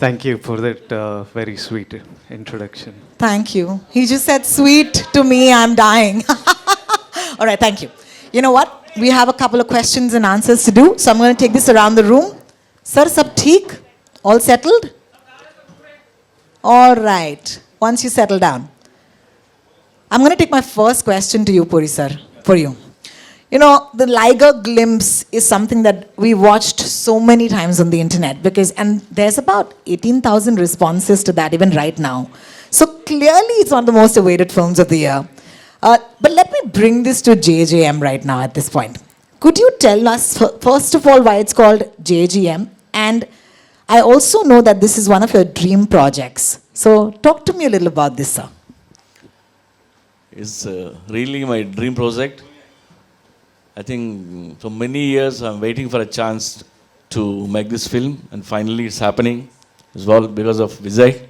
Thank you for that very sweet introduction. Thank you. He just said sweet to me, I'm dying. All right, thank you. You know what? We have a couple of questions and answers to do, so I'm going to take this around the room. Sir, sab theek? All settled? All right. Once you settle down, I'm going to take my first question to you, Puri sir, for you. You know, the Liger glimpse is something that we watched so many times on the internet and there's about 18,000 responses to that even right now. So clearly it's one of the most awaited films of the year. But let me bring this to JJM right now at this point. Could you tell us, first of all, why it's called JGM? And I also know that this is one of your dream projects. So talk to me a little about this, sir. It's really my dream project. I think for many years I'm waiting for a chance to make this film, and finally it's happening. It's all because of Vijay.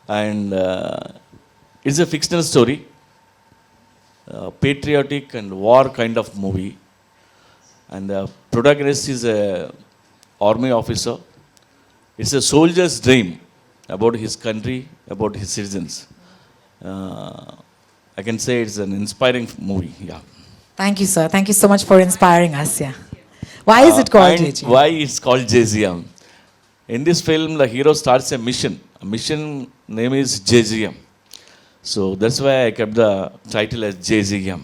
And it's a fictional story, patriotic and war kind of movie. And the protagonist is a army officer. It's a soldier's dream about his country, about his citizens. I can say it's an inspiring movie. Yeah. Thank you, sir. Thank you so much for inspiring us. Yeah. Why is it called and JGM? why it's called JGM? In this film, the hero starts a mission. A mission name is JGM. So that's why I kept the title as JGM.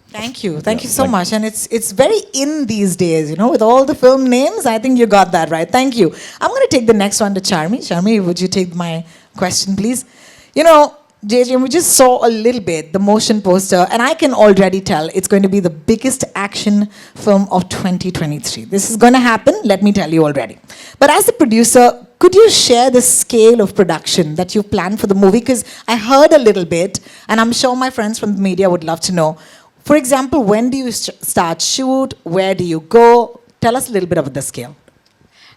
Thank you. Thank you so thank much. And it's very in these days, you know, with all the film names. I think you got that right. Thank you. I'm going to take the next one to Charmi. Charmi, would you take my question, please? You know, JJ, we just saw a little bit the motion poster, and I can already tell it's going to be the biggest action film of 2023. This is going to happen, let me tell you already. But as a producer, could you share the scale of production that you've planned for the movie? Because I heard a little bit, and I'm sure my friends from the media would love to know. For example, when do you start shoot? Where do you go? Tell us a little bit about the scale.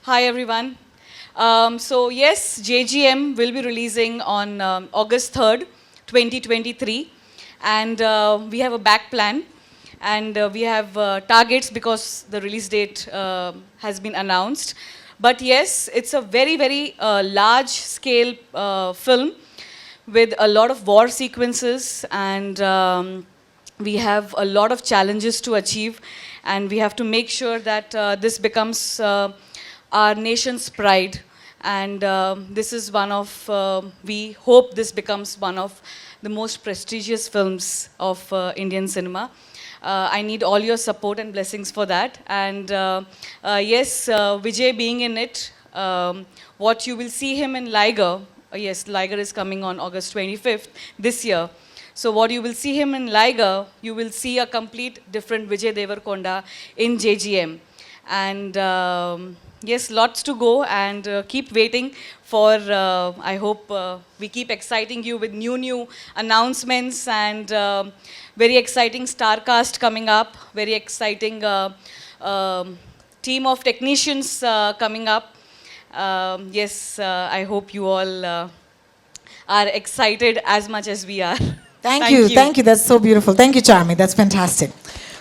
Hi everyone. So yes, JGM will be releasing on August 3rd, 2023. And we have a back plan. And we have targets because the release date has been announced. But yes, it's a very, very large scale film with a lot of war sequences, and we have a lot of challenges to achieve, and we have to make sure that this becomes our nation's pride. And this is one of, we hope this becomes one of the most prestigious films of Indian cinema. I need all your support and blessings for that. And yes, Vijay being in it, what you will see him in Liger, yes, Liger is coming on August 25th this year. So what you will see him in Liger, you will see a complete different Vijay Devarkonda in JGM. And yes, lots to go, and keep waiting for, I hope we keep exciting you with new announcements, and very exciting star cast coming up, very exciting team of technicians coming up. Yes, I hope you all are excited as much as we are. Thank you. That's so beautiful. Thank you, Charmi. That's fantastic.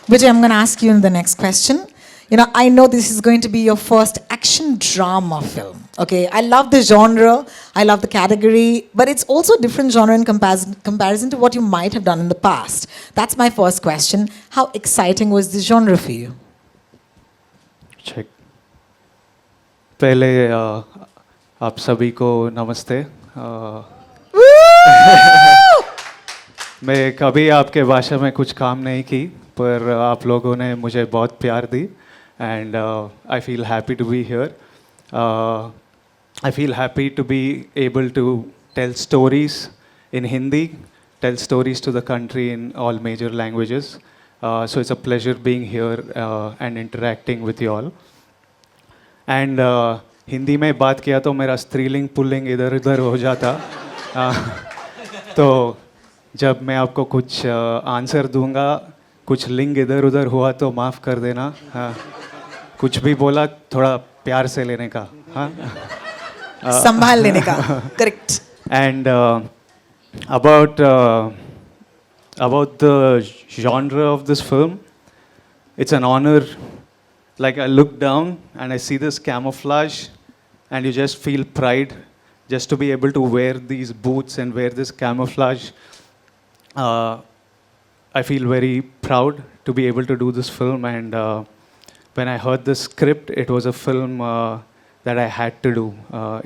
Vijay, I'm going to ask you in the next question. You know, I know this is going to be your first action drama film. Okay, I love the genre, I love the category, but it's also a different genre in comparison to what you might have done in the past. That's my first question. How exciting was this genre for you? Check. पहले आप सभी को नमस्ते. मैं कभी आपके भाषा में कुछ काम नहीं की, पर आप लोगों ने मुझे बहुत प्यार दी. And I feel happy to be here. I feel happy to be able to tell stories in Hindi, tell stories to the country in all major languages. So it's a pleasure being here and interacting with you all. And Hindi में बात किया तो मेरा स्त्रीलिंग pulling इधर उधर हो जाता. तो जब मैं आपको कुछ आंसर दूंगा, कुछ लिंग इधर उधर हुआ तो माफ़ कर देना. कुछ भी बोला थोड़ा प्यार से लेने का. संभाल लेने का. Correct. And about the genre of this film, it's an honor. Like I look down and I see this camouflage, and you just feel pride just to be able to wear these boots and wear this camouflage. I feel very proud to be able to do this film, and when I heard the script, it was a film that I had to do.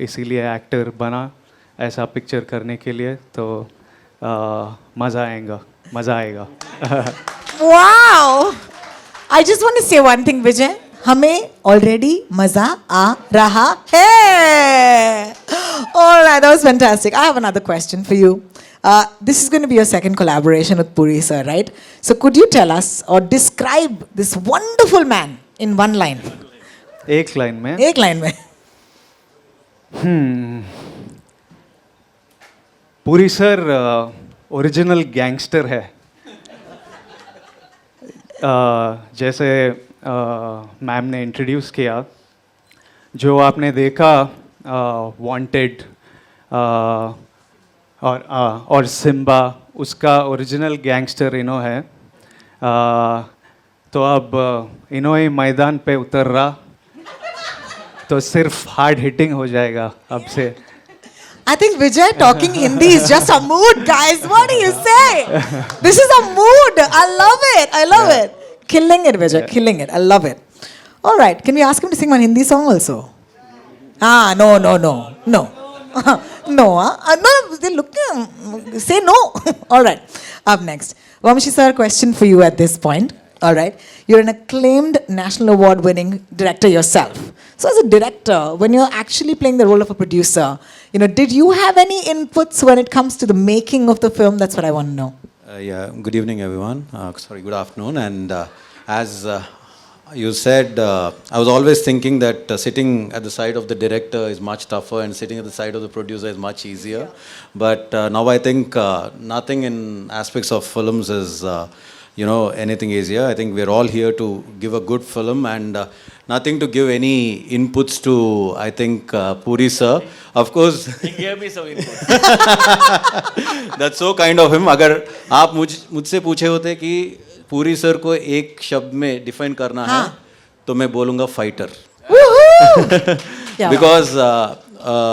इसीलिए actor बना ऐसा picture करने के लिए, तो मज़ा आएगा. Wow! I just want to say one thing, Vijay. हमें already मजा आ रहा है. All right, that was fantastic. I have another question for you. This is going to be your second collaboration with Puri sir, right? So could you tell us or describe this wonderful man in one line? एक line में एक line में. Puri sir original gangster है. जैसे ma'am ने introduce किया, जो आपने देखा वांटेड और सिम्बा, उसका ओरिजिनल गैंगस्टर इनो है. तो अब इनो ही मैदान पे उतर रहा, तो सिर्फ हार्ड हिटिंग हो जाएगा अब से. I think Vijay talking Hindi is just a mood, guys. What do you say? This is a mood. I love it. I love it. Killing it, Vijay. Killing it. I love it. All right. Can we ask him to sing one Hindi song also? No. No. No. They look. Say no. All right. Up next. Vamshi sir, question for you at this point. All right. You're an acclaimed national award winning director yourself. So as a director, when you're actually playing the role of a producer, did you have any inputs when it comes to the making of the film? That's what I want to know. Good evening, everyone. Good afternoon. And as you said, I was always thinking that sitting at the side of the director is much tougher and sitting at the side of the producer is much easier. But now I think nothing in aspects of films is, anything easier. I think we're all here to give a good film and nothing to give any inputs to, I think, Puri sir. Of course. He gave me some input. That's so kind of him. अगर आप मुझसे पूछे होते कि पूरी sir को एक शब्द में डिफाइन करना है, तो मैं बोलूँगा fighter. Because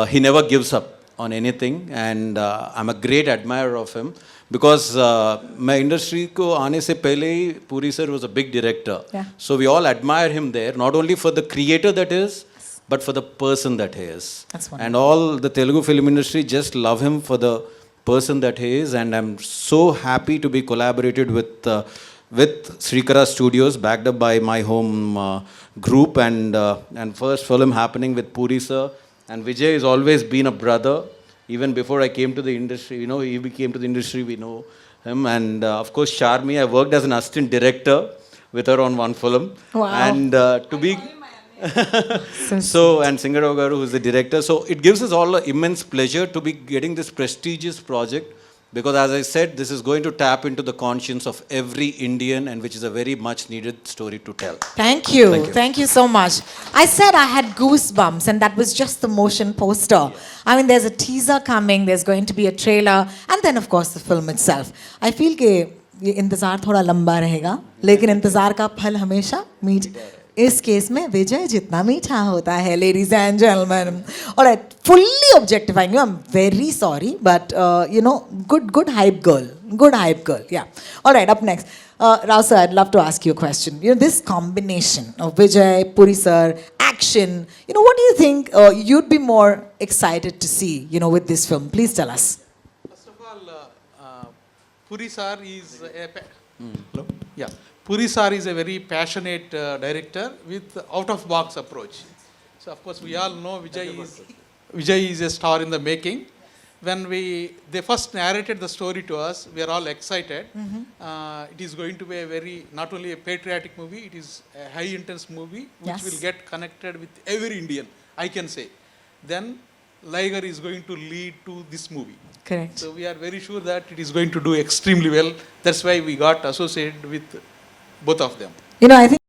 he never gives up on anything, and I'm a great admirer of him. Because मैं इंडस्ट्री को आने से पहले ही पूरी sir was a big director. So we all admire him there, not only for the creator that is, but for the person that he is. And all the Telugu film industry just love him for the person that he is. And I'm so happy to be collaborated with Srikara Studios, backed up by my home group, and first film happening with Puri sir. And Vijay has always been a brother. Even before I came to the industry, he came to the industry, we know him. And of course, Charmi, I worked as an assistant director with her on one film. Wow. And to be... and Singarao Garu, who is the director. So it gives us all an immense pleasure to be getting this prestigious project. Because as I said, this is going to tap into the conscience of every Indian, and which is a very much needed story to tell. Thank you. Thank you so much. I said I had goosebumps, and that was just the motion poster. I mean, there's a teaser coming, there's going to be a trailer, and then of course the film itself. I feel कि ये इंतज़ार थोड़ा लंबा रहेगा, लेकिन इंतज़ार का फल हमेशा मीठ. इस केस में विजय जितना मीठा होता है, ladies and gentlemen. All right, fully objectifying you. I'm very sorry, but good hype girl. Good hype girl. Yeah. All right, up next. Rao sir, I'd love to ask you a question. This combination of Vijay, Puri sir, action, what do you think you'd be more excited to see, with this film? Please tell us. First of all, Puri sir is Puri sir is a very passionate director with out-of-box approach. So of course we all know Vijay is a star in the making. When they first narrated the story to us, we are all excited. It is going to be a very, not only a patriotic movie, it is a high intense movie which will get connected with every Indian, I can say. Then Liger is going to lead to this movie. Correct. So we are very sure that it is going to do extremely well. That's why we got associated with both of them. I think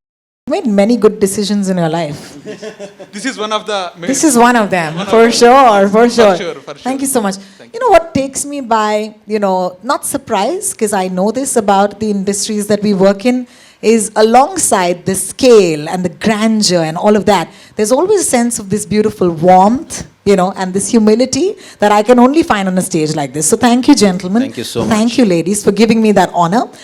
you made many good decisions in your life. This is one of the... This is one of them, for sure. For sure. Thank you so much. What takes me by, not surprised, because I know this about the industries that we work in, is alongside the scale and the grandeur and all of that, there's always a sense of this beautiful warmth, you know, and this humility that I can only find on a stage like this. So thank you, gentlemen. Thank you so much. Thank you, ladies, for giving me that honor.